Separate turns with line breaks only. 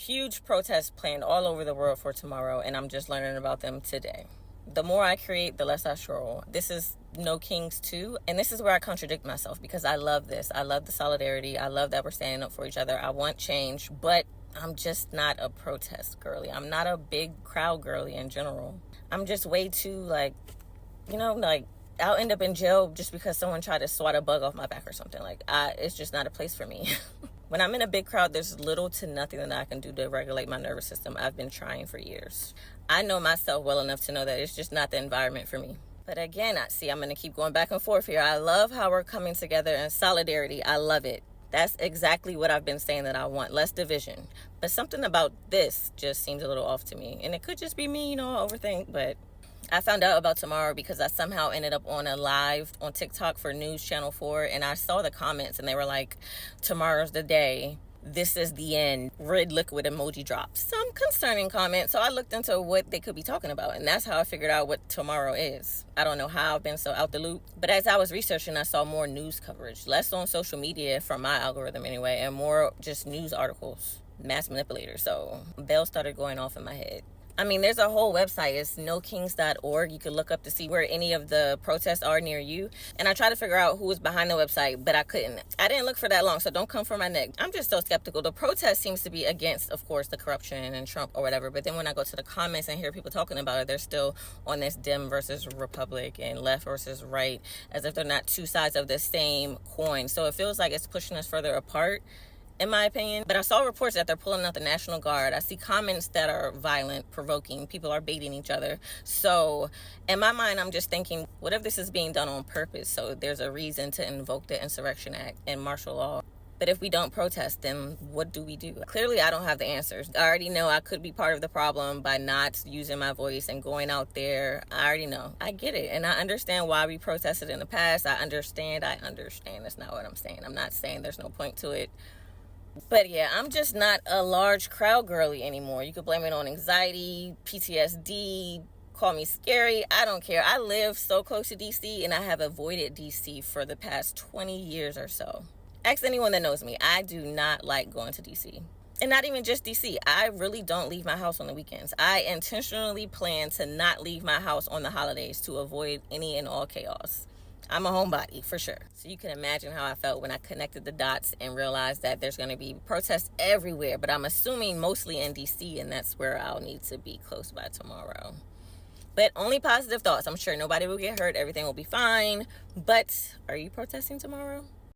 huge protests planned all over the world for tomorrow, and I'm just learning about them today. The more I create, the less I scroll. This is No Kings 2, and this is where I contradict myself, because I love this. I love the solidarity. I love that we're standing up for each other. I want change, but I'm just not a protest girly. I'm not a big crowd girly in general. I'm just way too, I'll end up in jail just because someone tried to swat a bug off my back or something. It's just not a place for me. When I'm in a big crowd, there's little to nothing that I can do to regulate my nervous system. I've been trying for years. I know myself well enough to know that it's just not the environment for me. But again, I'm going to keep going back and forth here. I love how we're coming together in solidarity. I love it. That's exactly what I've been saying that I want. Less division. But something about this just seems a little off to me. And it could just be me, overthink. But I found out about tomorrow because I somehow ended up on a live on TikTok for News Channel 4. And I saw the comments and they were like, tomorrow's the day. This is the end. Red liquid emoji drops. Some concerning comments. So I looked into what they could be talking about. And that's how I figured out what tomorrow is. I don't know how I've been so out the loop. But as I was researching, I saw more news coverage. Less on social media from my algorithm anyway. And more just news articles. Mass manipulators. So bells started going off in my head. There's a whole website. It's nokings.org. You can look up to see where any of the protests are near you. And I tried to figure out who was behind the website, but I couldn't. I didn't look for that long, so don't come for my neck. I'm just so skeptical. The protest seems to be against, of course, the corruption and Trump or whatever. But then when I go to the comments and hear people talking about it, they're still on this Dem versus Republic and left versus right, as if they're not two sides of the same coin. So it feels like it's pushing us further apart, in my opinion. But I saw reports that they're pulling out the National Guard. I see comments that are violent, provoking. People are baiting each other. So in my mind, I'm just thinking, what if this is being done on purpose? So there's a reason to invoke the Insurrection Act and martial law. But if we don't protest, then what do we do? Clearly, I don't have the answers. I already know I could be part of the problem by not using my voice and going out there. I already know. I get it. And I understand why we protested in the past. I understand. That's not what I'm saying. I'm not saying there's no point to it. But yeah, I'm just not a large crowd girly anymore. You could blame it on anxiety, PTSD, call me scary. I don't care. I live so close to DC and I have avoided DC for the past 20 years or so. Ask anyone that knows me. I do not like going to DC. And not even just DC. I really don't leave my house on the weekends. I intentionally plan to not leave my house on the holidays to avoid any and all chaos. I'm a homebody for sure. So you can imagine how I felt when I connected the dots and realized that there's going to be protests everywhere. But I'm assuming mostly in DC, and that's where I'll need to be close by tomorrow. But only positive thoughts. I'm sure nobody will get hurt. Everything will be fine. But are you protesting tomorrow?